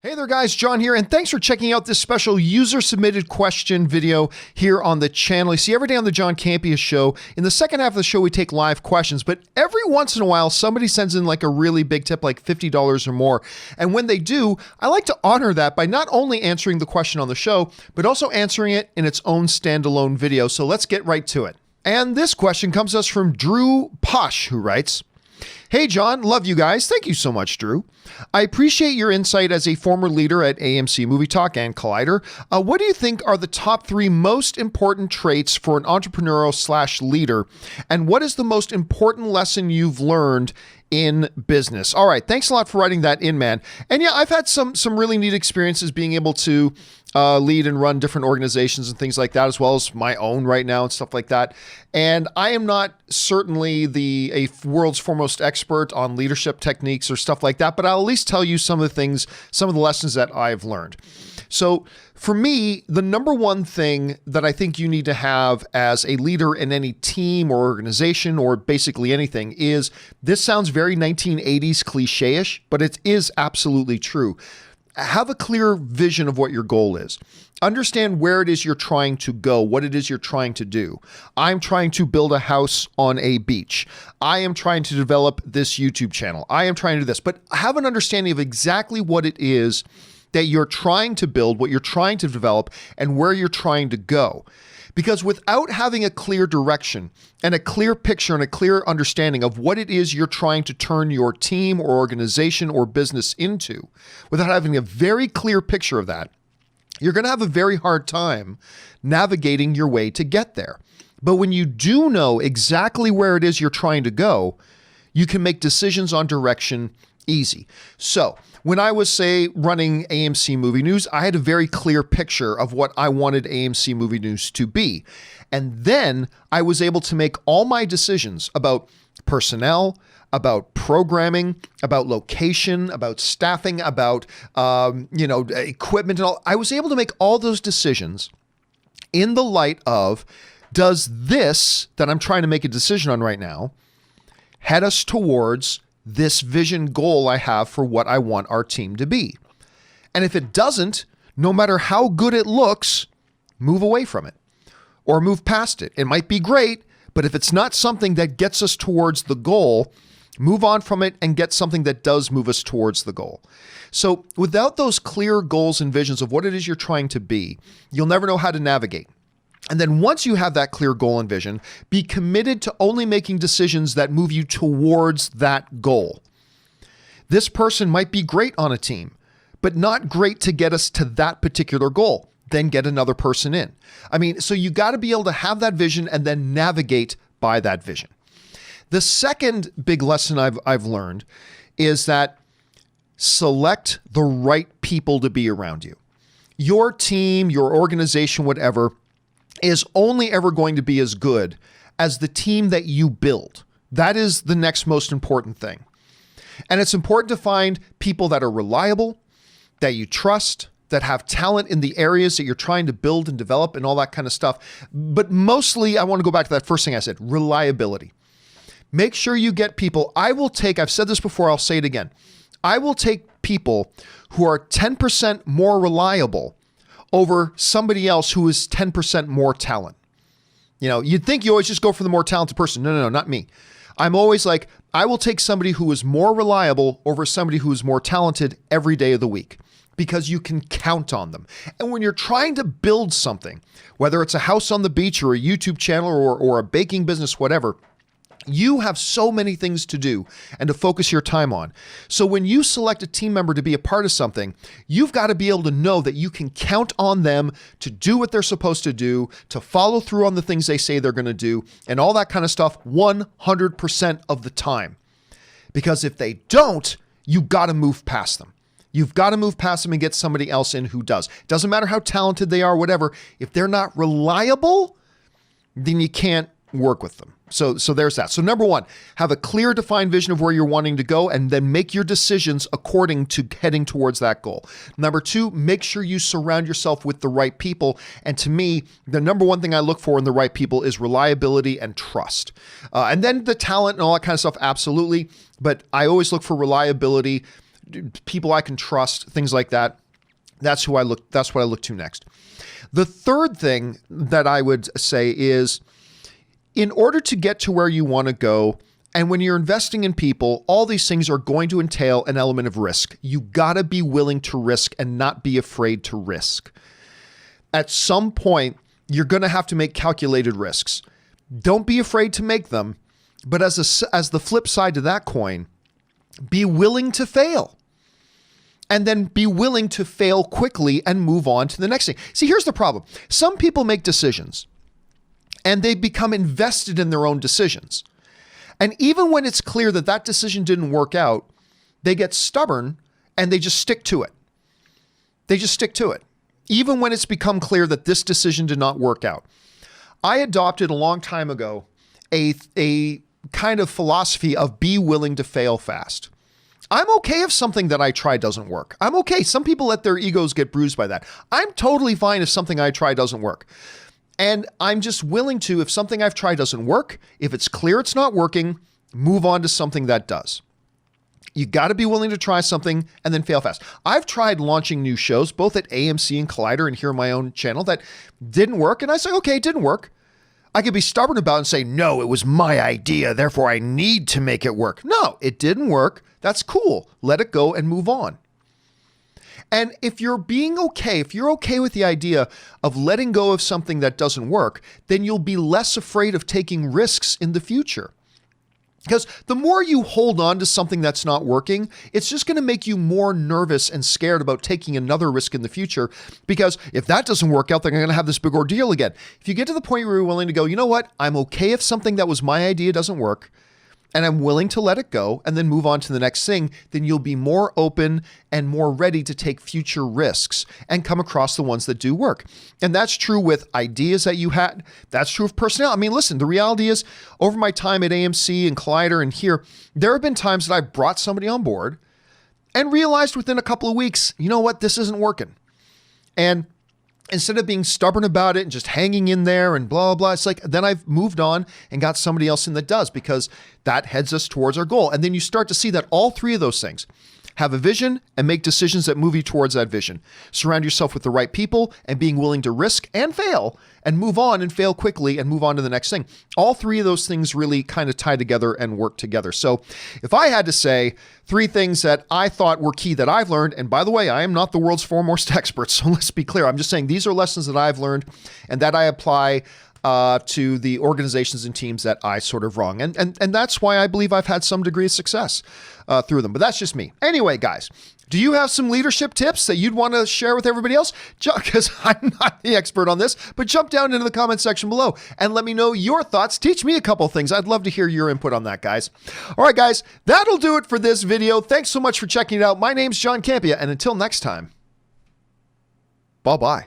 Hey there guys, John here, and thanks for checking out this special user-submitted question video here on the channel. You see, every day on the John Campea Show, in the second half of the show, we take live questions, but every once in a while, somebody sends in like a really big tip, like $50 or more. And when they do, I like to honor that by not only answering the question on the show, but also answering it in its own standalone video. So let's get right to it. And this question comes to us from Drew Posh, who writes, "Hey John, love you guys. Thank you so much, Drew. I appreciate your insight as a former leader at AMC Movie Talk and Collider. What do you think are the top 3 most important traits for an entrepreneurial/leader? And what is the most important lesson you've learned in business?" All right, thanks a lot for writing that in, man. And yeah, I've had some really neat experiences being able to lead and run different organizations and things like that, as well as my own right now and stuff like that. And I am not certainly a world's foremost expert on leadership techniques or stuff like that, but I'll at least tell you some of the things, some of the lessons that I've learned. So for me, the number one thing that I think you need to have as a leader in any team or organization or basically anything is, this sounds very 1980s cliche-ish, but it is absolutely true. Have a clear vision of what your goal is. Understand where it is you're trying to go, what it is you're trying to do. I'm trying to build a house on a beach. I am trying to develop this YouTube channel. I am trying to do this, but have an understanding of exactly what it is that you're trying to build, what you're trying to develop, and where you're trying to go. Because without having a clear direction and a clear picture and a clear understanding of what it is you're trying to turn your team or organization or business into, without having a very clear picture of that, you're going to have a very hard time navigating your way to get there. But when you do know exactly where it is you're trying to go, you can make decisions on direction easy. So when I was, say, running AMC Movie News, I had a very clear picture of what I wanted AMC Movie News to be. And then I was able to make all my decisions about personnel, about programming, about location, about staffing, about equipment and all. I was able to make all those decisions in the light of, does this that I'm trying to make a decision on right now head us towards this vision goal I have for what I want our team to be? And if it doesn't, no matter how good it looks, move away from it or move past it. It might be great, but if it's not something that gets us towards the goal, move on from it and get something that does move us towards the goal. So without those clear goals and visions of what it is you're trying to be, you'll never know how to navigate. And then once you have that clear goal and vision, be committed to only making decisions that move you towards that goal. This person might be great on a team, but not great to get us to that particular goal. Then get another person in. So you got to be able to have that vision and then navigate by that vision. The second big lesson I've learned is that select the right people to be around you. Your team, your organization, whatever, is only ever going to be as good as the team that you build. That is the next most important thing. And it's important to find people that are reliable, that you trust, that have talent in the areas that you're trying to build and develop and all that kind of stuff. But mostly, I want to go back to that first thing I said, reliability. Make sure you get people. I've said this before, I'll say it again. I will take people who are 10% more reliable over somebody else who is 10% more talent. You'd think you always just go for the more talented person. No, not me. I'm always like, I will take somebody who is more reliable over somebody who is more talented every day of the week, because you can count on them. And when you're trying to build something, whether it's a house on the beach or a YouTube channel or a baking business, whatever, you have so many things to do and to focus your time on. So when you select a team member to be a part of something, you've got to be able to know that you can count on them to do what they're supposed to do, to follow through on the things they say they're going to do, and all that kind of stuff 100% of the time. Because if they don't, you got to move past them. You've got to move past them and get somebody else in who does. Doesn't matter how talented they are, whatever. If they're not reliable, then you can't work with them. So there's that. So number one, have a clear defined vision of where you're wanting to go and then make your decisions according to heading towards that goal. Number two, make sure you surround yourself with the right people. And to me, the number one thing I look for in the right people is reliability and trust. And then the talent and all that kind of stuff, absolutely. But I always look for reliability, people I can trust, things like that. That's what I look to next. The third thing that I would say is, in order to get to where you want to go, and when you're investing in people, all these things are going to entail an element of risk. You got to be willing to risk and not be afraid to risk. At some point, you're going to have to make calculated risks. Don't be afraid to make them, but as the flip side to that coin, be willing to fail. And then be willing to fail quickly and move on to the next thing. See, here's the problem. Some people make decisions and they become invested in their own decisions. And even when it's clear that that decision didn't work out, they get stubborn and they just stick to it. They just stick to it. Even when it's become clear that this decision did not work out. I adopted a long time ago a kind of philosophy of be willing to fail fast. I'm okay if something that I try doesn't work. I'm okay. Some people let their egos get bruised by that. I'm totally fine if something I try doesn't work. And I'm just willing to, if something I've tried doesn't work, if it's clear it's not working, move on to something that does. You got to be willing to try something and then fail fast. I've tried launching new shows, both at AMC and Collider and here on my own channel, that didn't work. And I say, okay, it didn't work. I could be stubborn about it and say, no, it was my idea, therefore I need to make it work. No, it didn't work. That's cool. Let it go and move on. And if you're okay with the idea of letting go of something that doesn't work, then you'll be less afraid of taking risks in the future. Because the more you hold on to something that's not working, it's just going to make you more nervous and scared about taking another risk in the future. Because if that doesn't work out, then I'm going to have this big ordeal again. If you get to the point where you're willing to go, you know what? I'm okay if something that was my idea doesn't work, and I'm willing to let it go and then move on to the next thing, then you'll be more open and more ready to take future risks and come across the ones that do work. And that's true with ideas that you had. That's true of personnel. I mean, listen, the reality is, over my time at AMC and Collider and here, there have been times that I brought somebody on board and realized within a couple of weeks, you know what, this isn't working. And instead of being stubborn about it and just hanging in there and blah, blah, blah, it's like, then I've moved on and got somebody else in that does, because that heads us towards our goal. And then you start to see that all three of those things: have a vision and make decisions that move you towards that vision. Surround yourself with the right people and being willing to risk and fail and move on and fail quickly and move on to the next thing. All three of those things really kind of tie together and work together. So if I had to say three things that I thought were key that I've learned, and by the way, I am not the world's foremost expert, so let's be clear. I'm just saying these are lessons that I've learned and that I apply to the organizations and teams that I sort of run. And that's why I believe I've had some degree of success through them. But that's just me. Anyway, guys, do you have some leadership tips that you'd want to share with everybody else? Because I'm not the expert on this, but jump down into the comment section below and let me know your thoughts. Teach me a couple of things. I'd love to hear your input on that, guys. All right, guys, that'll do it for this video. Thanks so much for checking it out. My name's John Campea, and until next time, bye-bye.